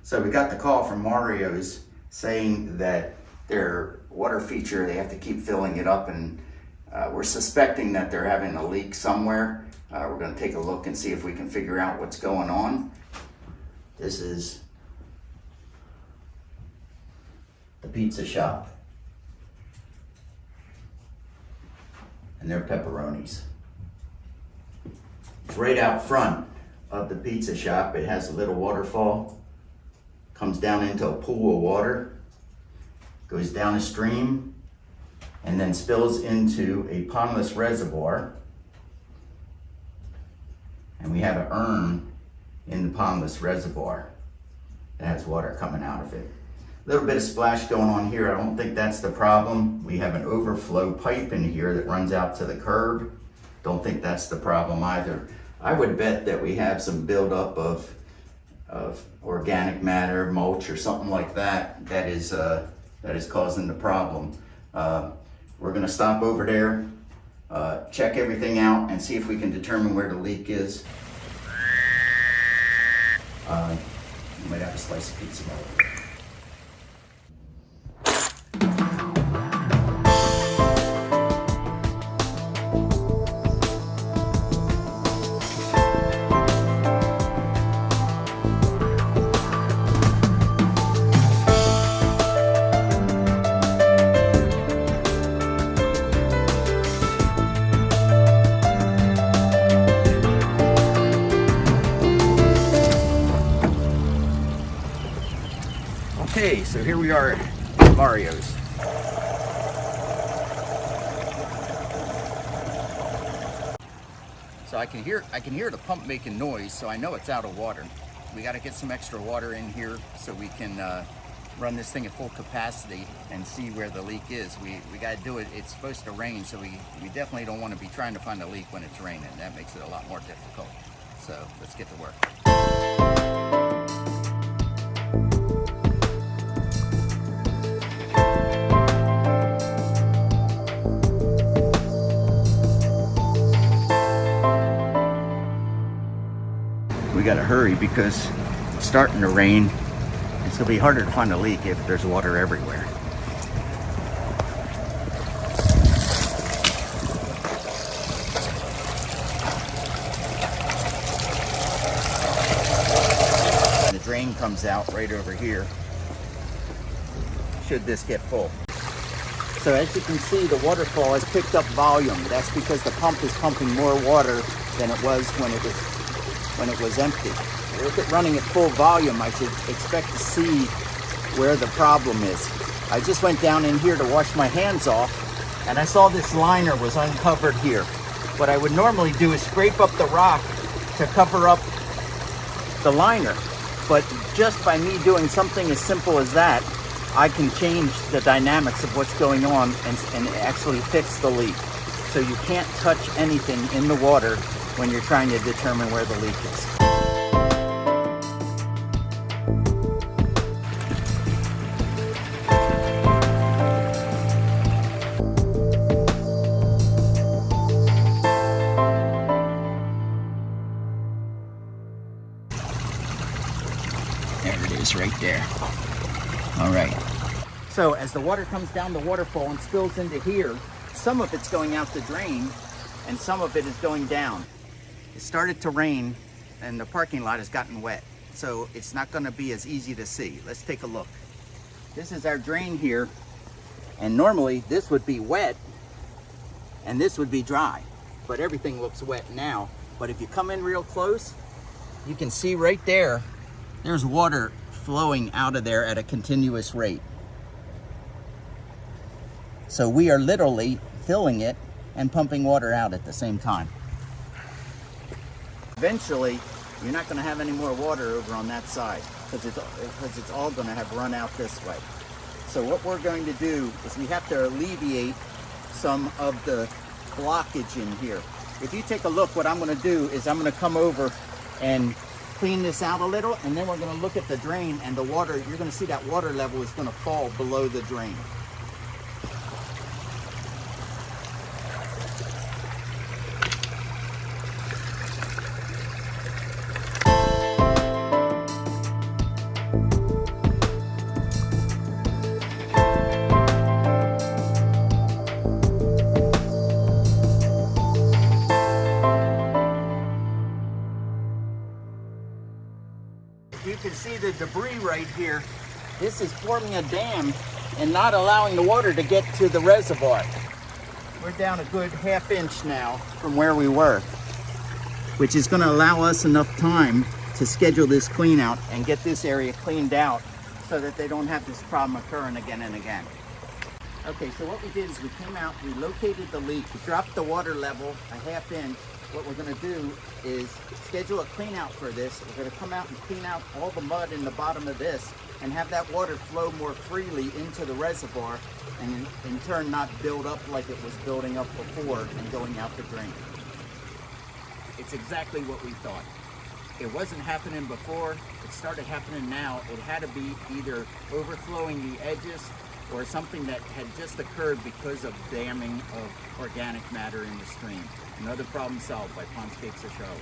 So we got the call from Mario's saying that their water feature, they have to keep filling it up, and we're suspecting that they're having a leak somewhere. We're going to take a look and see if we can figure out what's going on. This is the pizza shop and their pepperonis. It's right out front of the pizza shop. It has a little waterfall, comes down into a pool of water, goes down a stream, and then spills into a pondless reservoir. And we have an urn in the pondless reservoir that has water coming out of it. A little bit of splash going on here. I don't think that's the problem. We have an overflow pipe in here that runs out to the curb. Don't think that's the problem either. I would bet that we have some buildup of organic matter, mulch, or something like that that is causing the problem. We're going to stop over there, check everything out, and see if we can determine where the leak is. You might have a slice of pizza. Okay, so here we are at Mario's. So I can hear the pump making noise, so I know it's out of water. We got to get some extra water in here so we can run this thing at full capacity and see where the leak is. We got to do it. It's supposed to rain, so we definitely don't want to be trying to find a leak when it's raining. That makes it a lot more difficult. So let's get to work. We gotta hurry because it's starting to rain. It's gonna be harder to find a leak if there's water everywhere. The drain comes out right over here, should this get full. So as you can see, the waterfall has picked up volume. That's because the pump is pumping more water than it was when it was empty. With it running at full volume, I should expect to see where the problem is. I just went down in here to wash my hands off, and I saw this liner was uncovered here. What I would normally do is scrape up the rock to cover up the liner, but just by me doing something as simple as that, I can change the dynamics of what's going on and actually fix the leak. So you can't touch anything in the water when you're trying to determine where the leak is. There it is right there. All right. So as the water comes down the waterfall and spills into here, some of it's going out the drain and some of it is going down. It started to rain and the parking lot has gotten wet, so it's not going to be as easy to see. Let's take a look. This is our drain here, and normally this would be wet and this would be dry, but everything looks wet now. But if you come in real close, you can see right there, there's water flowing out of there at a continuous rate. So we are literally filling it and pumping water out at the same time. Eventually, you're not going to have any more water over on that side because it's all going to have run out this way. So what we're going to do is we have to alleviate some of the blockage in here. If you take a look, what I'm going to do is I'm going to come over and clean this out a little, and then we're going to look at the drain, and the water, you're going to see that water level is going to fall below the drain. you can see the debris right here. This is forming a dam and not allowing the water to get to the reservoir. We're down a good ½ inch now from where we were, which is going to allow us enough time to schedule this clean out and get this area cleaned out so that they don't have this problem occurring again and again. Okay, so what we did is we came out, we located the leak, we dropped the water level a ½ inch. What we're going to do is schedule a clean out for this. We're going to come out and clean out all the mud in the bottom of this and have that water flow more freely into the reservoir and in turn not build up like it was building up before and going out the drain. It's exactly what we thought. It wasn't happening before, it started happening now. It had to be either overflowing the edges or something that had just occurred because of damming of organic matter in the stream. Another problem solved by Pondscapes of Charlotte.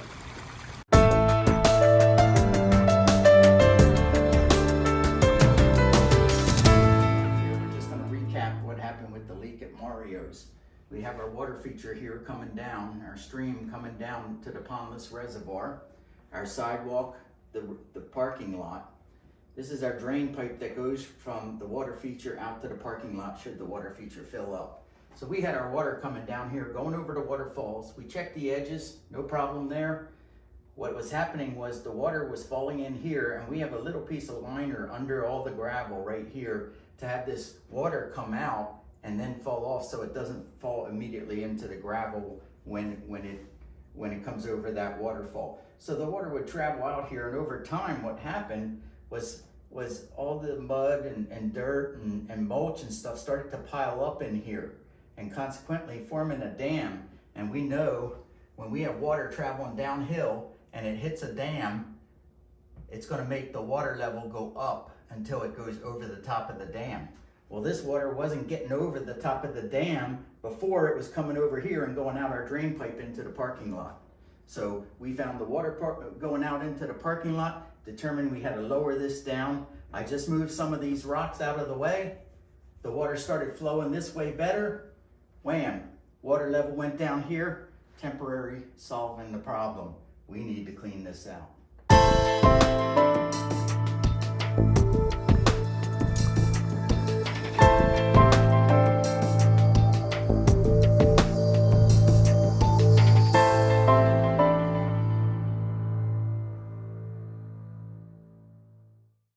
Here we're just going to recap what happened with the leak at Mario's. We have our water feature here coming down, our stream coming down to the Pondless Reservoir, our sidewalk, the parking lot. This is our drain pipe that goes from the water feature out to the parking lot should the water feature fill up. So we had our water coming down here, going over the waterfalls. We checked the edges, no problem there. What was happening was the water was falling in here, and we have a little piece of liner under all the gravel right here to have this water come out and then fall off so it doesn't fall immediately into the gravel when it comes over that waterfall. So the water would travel out here, and over time what happened was all the mud and dirt and mulch and stuff started to pile up in here and consequently forming a dam. And we know when we have water traveling downhill and it hits a dam, it's going to make the water level go up until it goes over the top of the dam. Well, this water wasn't getting over the top of the dam before. It was coming over here and going out our drain pipe into the parking lot. So we found the water going out into the parking lot, determined we had to lower this down. I just moved some of these rocks out of the way. The water started flowing this way better. Wham, water level went down here, temporary solving the problem. We need to clean this out.